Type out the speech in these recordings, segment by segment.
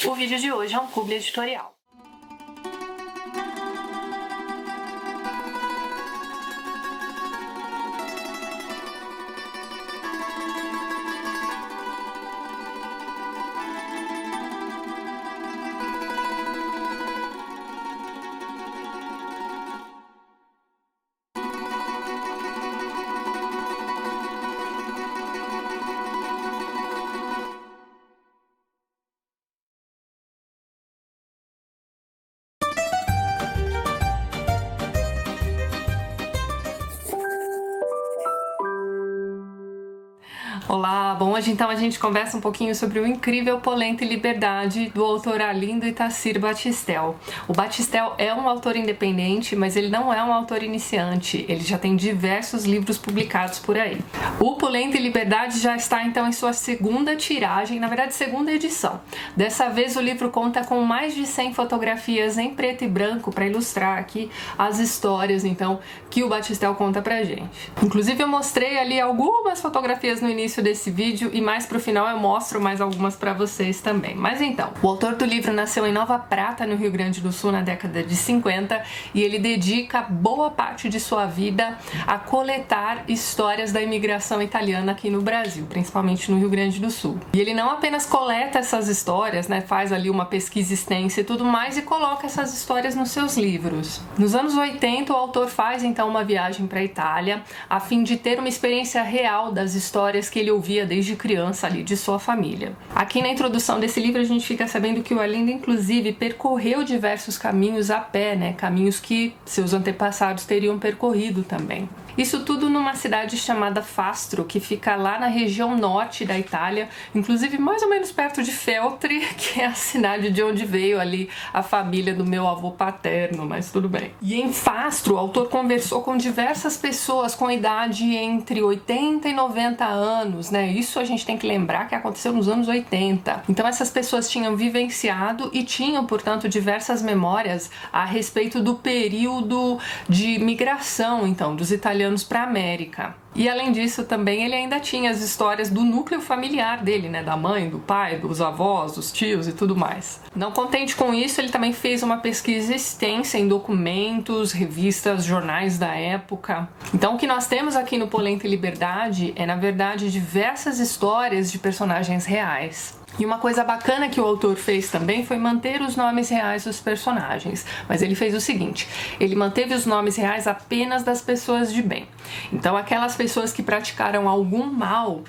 O vídeo de hoje é um publi editorial. Olá, bom, hoje então a gente conversa um pouquinho sobre o incrível Polenta e Liberdade do autor Arlindo Itacir Battistel. O Battistel é um autor independente, mas ele não é um autor iniciante, ele já tem diversos livros publicados por aí. O Polenta e Liberdade já está então em sua segunda tiragem, na verdade segunda edição. Dessa vez o livro conta com mais de 100 fotografias em preto e branco para ilustrar aqui as histórias então que o Battistel conta pra gente. Inclusive eu mostrei ali algumas fotografias no início desse vídeo e mais pro final eu mostro mais algumas para vocês também. Mas então, o autor do livro nasceu em Nova Prata, no Rio Grande do Sul, na década de 50, e ele dedica boa parte de sua vida a coletar histórias da imigração italiana aqui no Brasil, principalmente no Rio Grande do Sul. E ele não apenas coleta essas histórias, né, faz ali uma pesquisa extensa e tudo mais e coloca essas histórias nos seus livros. Nos anos 80, o autor faz então uma viagem para a Itália a fim de ter uma experiência real das histórias que ele ouvia desde criança ali de sua família. Aqui na introdução desse livro a gente fica sabendo que o Arlindo inclusive percorreu diversos caminhos a pé, né? Caminhos que seus antepassados teriam percorrido também. Isso tudo numa cidade chamada Fastro, que fica lá na região norte da Itália, inclusive mais ou menos perto de Feltre, que é a cidade de onde veio ali a família do meu avô paterno, mas tudo bem. E em Fastro, o autor conversou com diversas pessoas com idade entre 80 e 90 anos, né? Isso a gente tem que lembrar que aconteceu nos anos 80. Então essas pessoas tinham vivenciado e tinham, portanto, diversas memórias a respeito do período de migração, então, dos italianos para a América. E além disso também ele ainda tinha as histórias do núcleo familiar dele, né, da mãe, do pai, dos avós, dos tios e tudo mais. Não contente com isso, ele também fez uma pesquisa extensa em documentos, revistas, jornais da época. Então o que nós temos aqui no Polenta e Liberdade é, na verdade, diversas histórias de personagens reais. E uma coisa bacana que o autor fez também foi manter os nomes reais dos personagens. Mas ele fez o seguinte, ele manteve os nomes reais apenas das pessoas de bem. Então aquelas pessoas que praticaram algum mal,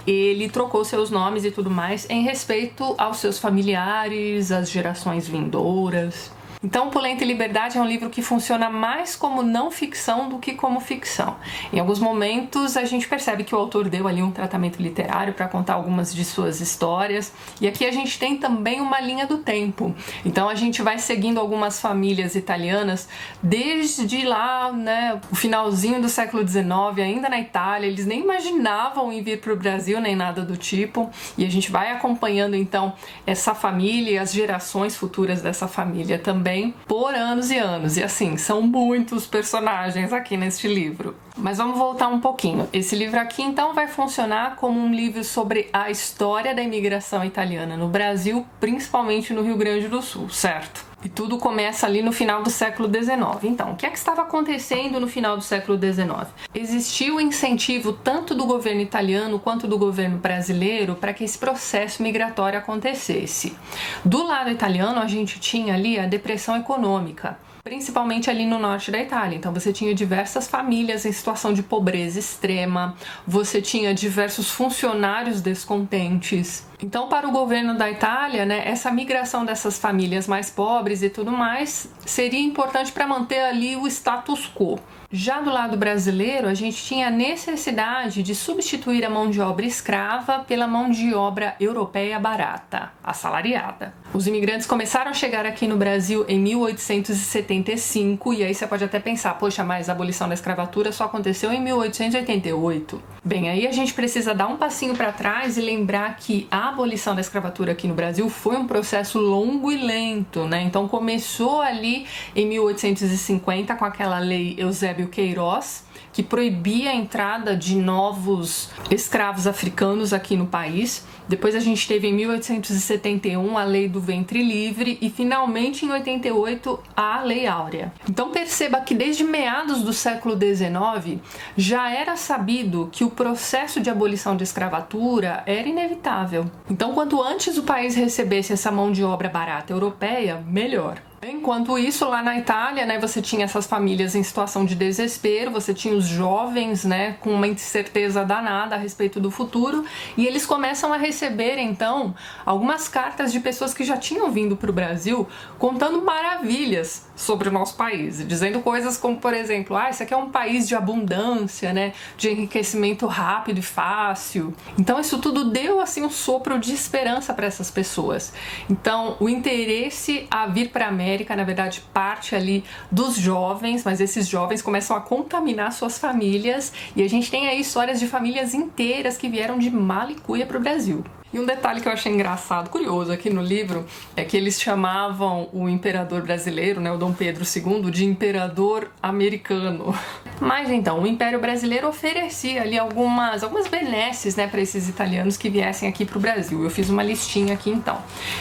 ele trocou seus nomes e tudo mais em respeito aos seus familiares, às gerações vindouras. Então, Polenta e Liberdade é um livro que funciona mais como não ficção do que como ficção. Em alguns momentos a gente percebe que o autor deu ali um tratamento literário para contar algumas de suas histórias, e aqui a gente tem também uma linha do tempo. Então a gente vai seguindo algumas famílias italianas desde lá, né, o finalzinho do século XIX, ainda na Itália, eles nem imaginavam em vir para o Brasil nem nada do tipo, e a gente vai acompanhando então essa família e as gerações futuras dessa família também por anos e anos, e assim, são muitos personagens aqui neste livro. Mas vamos voltar um pouquinho. Esse livro aqui então vai funcionar como um livro sobre a história da imigração italiana no Brasil, principalmente no Rio Grande do Sul, certo? E tudo começa ali no final do século XIX. Então, o que é que estava acontecendo no final do século XIX? Existia o incentivo tanto do governo italiano quanto do governo brasileiro para que esse processo migratório acontecesse. Do lado italiano, a gente tinha ali a depressão econômica, principalmente ali no norte da Itália. Então você tinha diversas famílias em situação de pobreza extrema, você tinha diversos funcionários descontentes. Então, para o governo da Itália, né, essa migração dessas famílias mais pobres e tudo mais seria importante para manter ali o status quo. Já do lado brasileiro, a gente tinha a necessidade de substituir a mão de obra escrava pela mão de obra europeia barata, assalariada. Os imigrantes começaram a chegar aqui no Brasil em 1875, e aí você pode até pensar, poxa, mas a abolição da escravatura só aconteceu em 1888. Bem, aí a gente precisa dar um passinho para trás e lembrar que a abolição da escravatura aqui no Brasil foi um processo longo e lento, né? Então começou ali em 1850 com aquela lei Eusébio Queiroz, que proibia a entrada de novos escravos africanos aqui no país. Depois a gente teve em 1871 a Lei do Ventre Livre e finalmente em 88 a Lei Áurea. Então perceba que desde meados do século XIX já era sabido que o processo de abolição de escravatura era inevitável. Então quanto antes o país recebesse essa mão de obra barata europeia, melhor. Enquanto isso, lá na Itália, né, você tinha essas famílias em situação de desespero, você tinha os jovens, né, com uma incerteza danada a respeito do futuro, e eles começam a receber, então, algumas cartas de pessoas que já tinham vindo para o Brasil contando maravilhas sobre o nosso país, dizendo coisas como, por exemplo, esse aqui é um país de abundância, né, de enriquecimento rápido e fácil. Então, isso tudo deu, assim, um sopro de esperança para essas pessoas. Então, o interesse a vir para a América, na verdade, parte ali dos jovens, mas esses jovens começam a contaminar suas famílias e a gente tem aí histórias de famílias inteiras que vieram de mala e cuia para o Brasil. E um detalhe que eu achei engraçado, curioso aqui no livro, é que eles chamavam o imperador brasileiro, né, o Dom Pedro II, de imperador americano. Mas então, o Império Brasileiro oferecia ali algumas benesses, né, para esses italianos que viessem aqui para o Brasil. Eu fiz uma listinha aqui então.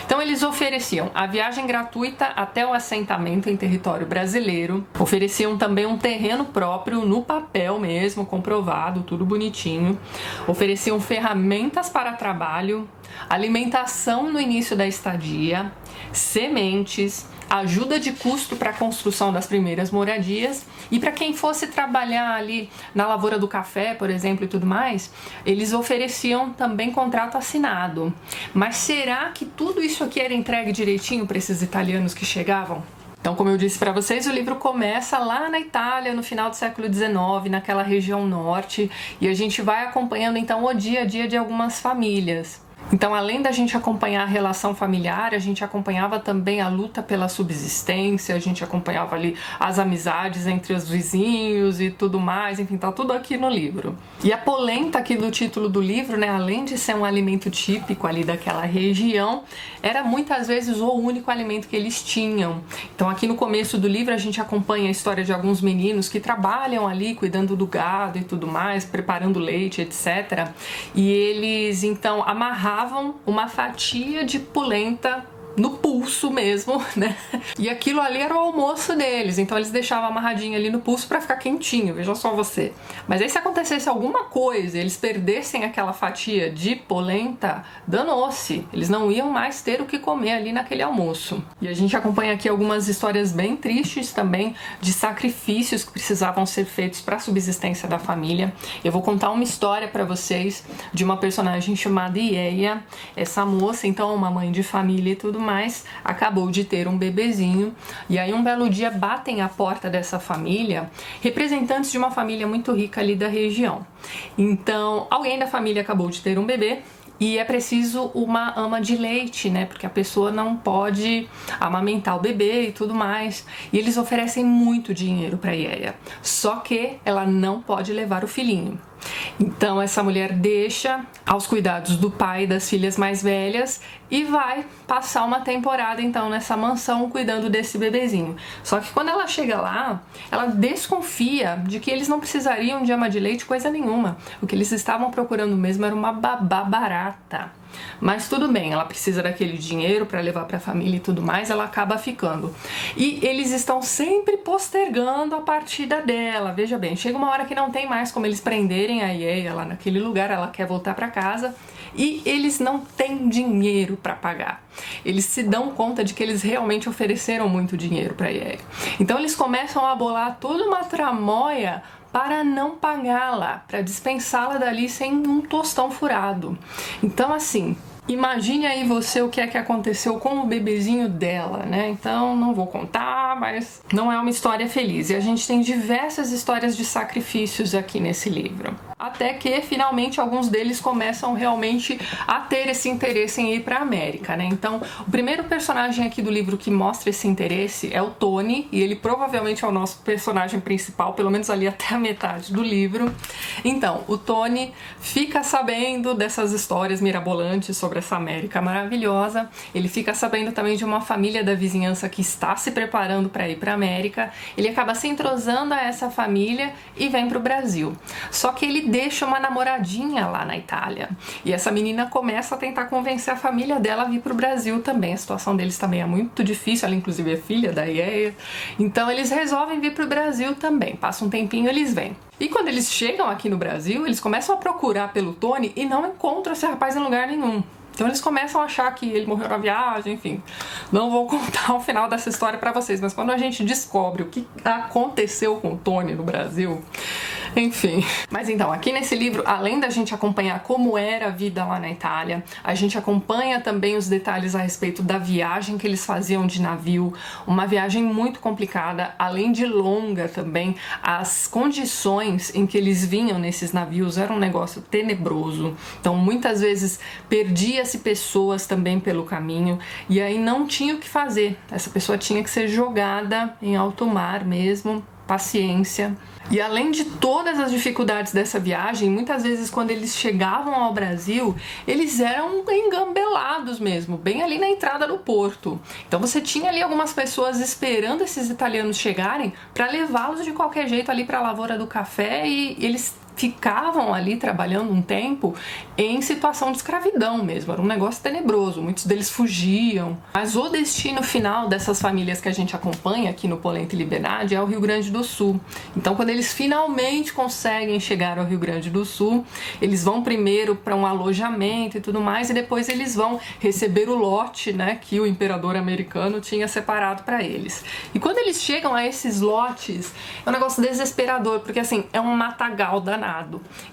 Então eles ofereciam a viagem gratuita até o assentamento em território brasileiro, ofereciam também um terreno próprio no papel mesmo, comprovado, tudo bonitinho, ofereciam ferramentas para trabalho, alimentação no início da estadia, sementes, ajuda de custo para a construção das primeiras moradias e para quem fosse trabalhar ali na lavoura do café, por exemplo, e tudo mais, eles ofereciam também contrato assinado. Mas será que tudo isso aqui era entregue direitinho para esses italianos que chegavam? Então, como eu disse para vocês, o livro começa lá na Itália, no final do século XIX, naquela região norte, e a gente vai acompanhando então o dia a dia de algumas famílias. Então, além da gente acompanhar a relação familiar, a gente acompanhava também a luta pela subsistência, a gente acompanhava ali as amizades entre os vizinhos e tudo mais, enfim, tá tudo aqui no livro. E a polenta aqui do título do livro, né, além de ser um alimento típico ali daquela região, era muitas vezes o único alimento que eles tinham. Então, aqui no começo do livro a gente acompanha a história de alguns meninos que trabalham ali cuidando do gado e tudo mais, preparando leite, etc. E eles, então, amarravam uma fatia de polenta no pulso mesmo, né? E aquilo ali era o almoço deles, então eles deixavam amarradinho ali no pulso para ficar quentinho, veja só você. Mas aí se acontecesse alguma coisa, eles perdessem aquela fatia de polenta, danou-se, eles não iam mais ter o que comer ali naquele almoço. E a gente acompanha aqui algumas histórias bem tristes também, de sacrifícios que precisavam ser feitos para a subsistência da família. Eu vou contar uma história para vocês de uma personagem chamada Ieia. Essa moça, então, uma mãe de família e tudo mais, acabou de ter um bebezinho, e aí um belo dia batem à porta dessa família representantes de uma família muito rica ali da região. Então, alguém da família acabou de ter um bebê e é preciso uma ama de leite, né? Porque a pessoa não pode amamentar o bebê e tudo mais. E eles oferecem muito dinheiro para Ieia, só que ela não pode levar o filhinho. Então essa mulher deixa aos cuidados do pai e das filhas mais velhas e vai passar uma temporada então nessa mansão cuidando desse bebezinho. Só que quando ela chega lá, ela desconfia de que eles não precisariam de ama de leite coisa nenhuma. O que eles estavam procurando mesmo era uma babá barata. Mas tudo bem, ela precisa daquele dinheiro para levar para a família e tudo mais, ela acaba ficando. E eles estão sempre postergando a partida dela. Veja bem, chega uma hora que não tem mais como eles prenderem a Ieia lá naquele lugar, ela quer voltar para casa e eles não têm dinheiro para pagar. Eles se dão conta de que eles realmente ofereceram muito dinheiro para Ieia. Então eles começam a bolar toda uma tramóia para não pagá-la, para dispensá-la dali sem um tostão furado. Então, assim, imagine aí você o que é que aconteceu com o bebezinho dela, né? Então, não vou contar, mas não é uma história feliz. E a gente tem diversas histórias de sacrifícios aqui nesse livro. até que finalmente alguns deles começam realmente a ter esse interesse em ir para a América, né? Então, o primeiro personagem aqui do livro que mostra esse interesse é o Tony, e ele provavelmente é o nosso personagem principal, pelo menos ali até a metade do livro. Então, o Tony fica sabendo dessas histórias mirabolantes sobre essa América maravilhosa. Ele fica sabendo também de uma família da vizinhança que está se preparando para ir para a América. Ele acaba se entrosando a essa família e vem para o Brasil. Só que ele deixa uma namoradinha lá na Itália. E essa menina começa a tentar convencer a família dela a vir para o Brasil também. A situação deles também é muito difícil, ela inclusive é filha da Iea. Então eles resolvem vir para o Brasil também. Passa um tempinho, eles vêm. E quando eles chegam aqui no Brasil, eles começam a procurar pelo Tony e não encontram esse rapaz em lugar nenhum. Então eles começam a achar que ele morreu na viagem, enfim. Não vou contar o final dessa história pra vocês, mas quando a gente descobre o que aconteceu com o Tony no Brasil, enfim. Mas então, aqui nesse livro, além da gente acompanhar como era a vida lá na Itália, a gente acompanha também os detalhes a respeito da viagem que eles faziam de navio, uma viagem muito complicada, além de longa também. As condições em que eles vinham nesses navios era um negócio tenebroso. Então, muitas vezes perdia-se pessoas também pelo caminho, e aí não tinha o que fazer. Essa pessoa tinha que ser jogada em alto mar mesmo. Paciência. E além de todas as dificuldades dessa viagem, muitas vezes quando eles chegavam ao Brasil, eles eram engambelados mesmo, bem ali na entrada do porto. Então você tinha ali algumas pessoas esperando esses italianos chegarem para levá-los de qualquer jeito ali para a lavoura do café, e eles ficavam ali trabalhando um tempo em situação de escravidão mesmo, era um negócio tenebroso, muitos deles fugiam. Mas o destino final dessas famílias que a gente acompanha aqui no Polenta e Liberdade é o Rio Grande do Sul. Então quando eles finalmente conseguem chegar ao Rio Grande do Sul, eles vão primeiro para um alojamento e tudo mais, e depois eles vão receber o lote, né, que o imperador americano tinha separado para eles. E quando eles chegam a esses lotes, é um negócio desesperador, porque assim, é um matagal danado.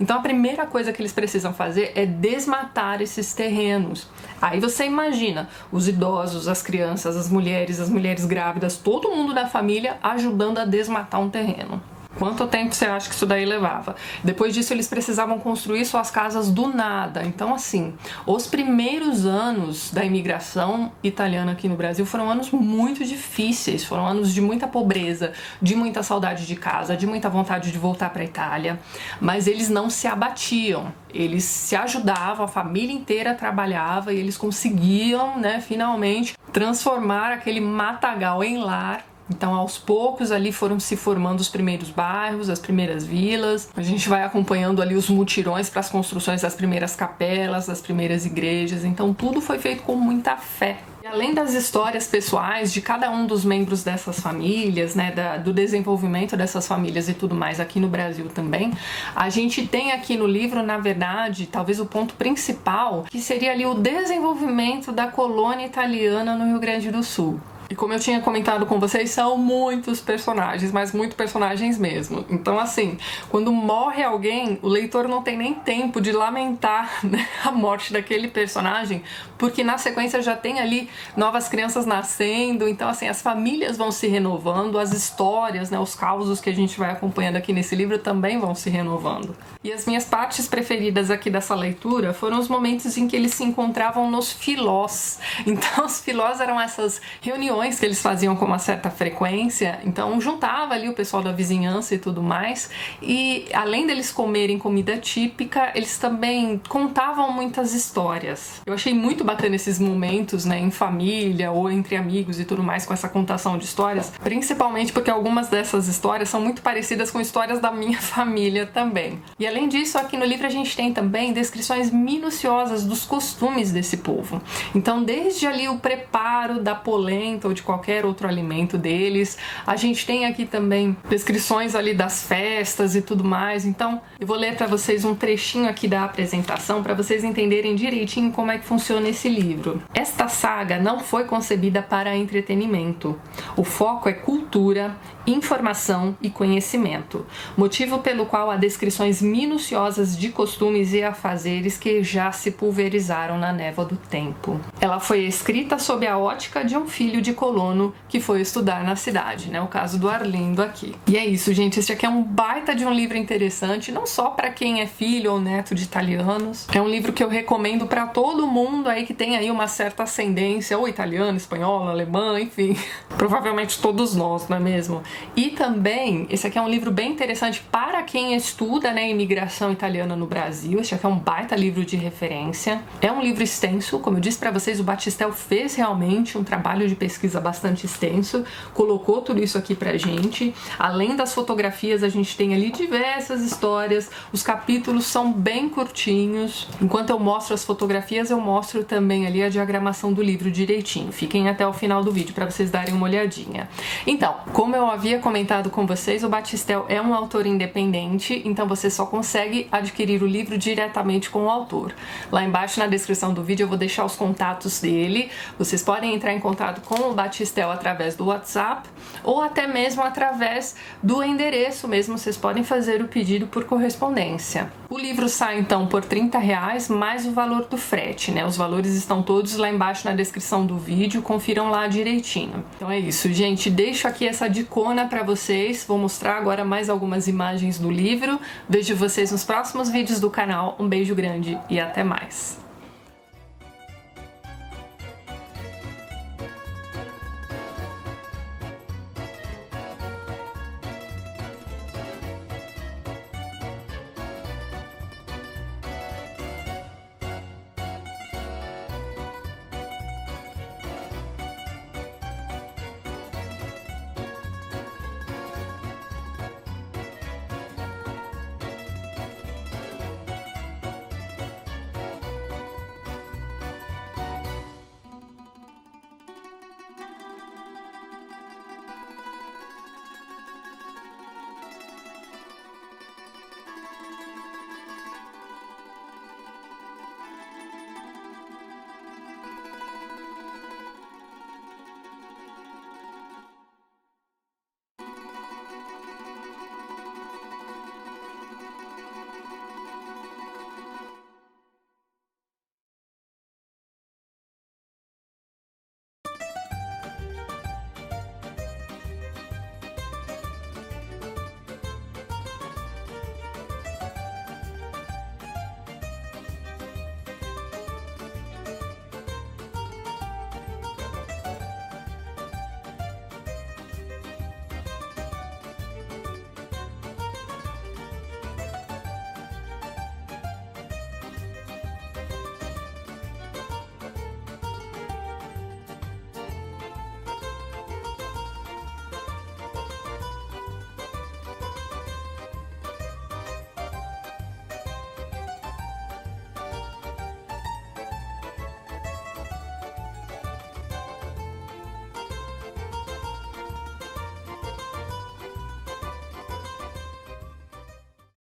Então a primeira coisa que eles precisam fazer é desmatar esses terrenos. Aí você imagina os idosos, as crianças, as mulheres grávidas, todo mundo da família ajudando a desmatar um terreno. Quanto tempo você acha que isso daí levava? Depois disso, eles precisavam construir suas casas do nada. Então, assim, os primeiros anos da imigração italiana aqui no Brasil foram anos muito difíceis, foram anos de muita pobreza, de muita saudade de casa, de muita vontade de voltar para a Itália. Mas eles não se abatiam, eles se ajudavam, a família inteira trabalhava e eles conseguiam, né, finalmente transformar aquele matagal em lar. Então, aos poucos, ali foram se formando os primeiros bairros, as primeiras vilas. A gente vai acompanhando ali os mutirões para as construções das primeiras capelas, das primeiras igrejas. Então, tudo foi feito com muita fé. E além das histórias pessoais de cada um dos membros dessas famílias, né, do desenvolvimento dessas famílias e tudo mais aqui no Brasil também, a gente tem aqui no livro, na verdade, talvez o ponto principal, que seria ali o desenvolvimento da colônia italiana no Rio Grande do Sul. E como eu tinha comentado com vocês, são muitos personagens, mas muitos personagens mesmo. Então, assim, quando morre alguém, o leitor não tem nem tempo de lamentar, né, a morte daquele personagem, porque na sequência já tem ali novas crianças nascendo. Então, assim, as famílias vão se renovando, as histórias, né, os causos que a gente vai acompanhando aqui nesse livro também vão se renovando. E as minhas partes preferidas aqui dessa leitura foram os momentos em que eles se encontravam nos filós. Então, os filós eram essas reuniões que eles faziam com uma certa frequência, então juntava ali o pessoal da vizinhança e tudo mais, e além deles comerem comida típica, eles também contavam muitas histórias. Eu achei muito bacana esses momentos, né, em família ou entre amigos e tudo mais, com essa contação de histórias, principalmente porque algumas dessas histórias são muito parecidas com histórias da minha família também. E além disso, aqui no livro a gente tem também descrições minuciosas dos costumes desse povo. Então, desde ali o preparo da polenta ou de qualquer outro alimento deles. A gente tem aqui também descrições ali das festas e tudo mais. Então, eu vou ler para vocês um trechinho aqui da apresentação para vocês entenderem direitinho como é que funciona esse livro. Esta saga não foi concebida para entretenimento. O foco é cultura, informação e conhecimento, motivo pelo qual há descrições minuciosas de costumes e afazeres que já se pulverizaram na névoa do tempo. ela foi escrita sob a ótica de um filho de colono que foi estudar na cidade, né? O caso do Arlindo aqui. E é isso, gente, esse aqui é um baita de um livro interessante, não só para quem é filho ou neto de italianos. É um livro que eu recomendo para todo mundo aí que tem aí uma certa ascendência, ou italiano, espanhol, alemã, enfim, provavelmente todos nós, não é mesmo? E também, esse aqui é um livro bem interessante para quem estuda, né, imigração italiana no Brasil. Esse aqui é um baita livro de referência. É um livro extenso, como eu disse para vocês, o Battistel fez realmente um trabalho de pesquisa bastante extenso, colocou tudo isso aqui pra gente. Além das fotografias, a gente tem ali diversas histórias, os capítulos são bem curtinhos. Enquanto eu mostro as fotografias, eu mostro também ali a diagramação do livro direitinho. Fiquem até o final do vídeo para vocês darem uma olhadinha. Então, como eu havia comentado com vocês, o Battistel é um autor independente, então você só consegue adquirir o livro diretamente com o autor. Lá embaixo na descrição do vídeo eu vou deixar os contatos dele. Vocês podem entrar em contato com o Battistel através do WhatsApp ou até mesmo através do endereço mesmo. Vocês podem fazer o pedido por correspondência. O livro sai então por R$30 mais o valor do frete, né? Os valores estão todos lá embaixo na descrição do vídeo, confiram lá direitinho. Então é isso, gente, deixo aqui essa dicona para vocês. Vou mostrar agora mais algumas imagens do livro. Vejo vocês nos próximos vídeos do canal. Um beijo grande e até mais.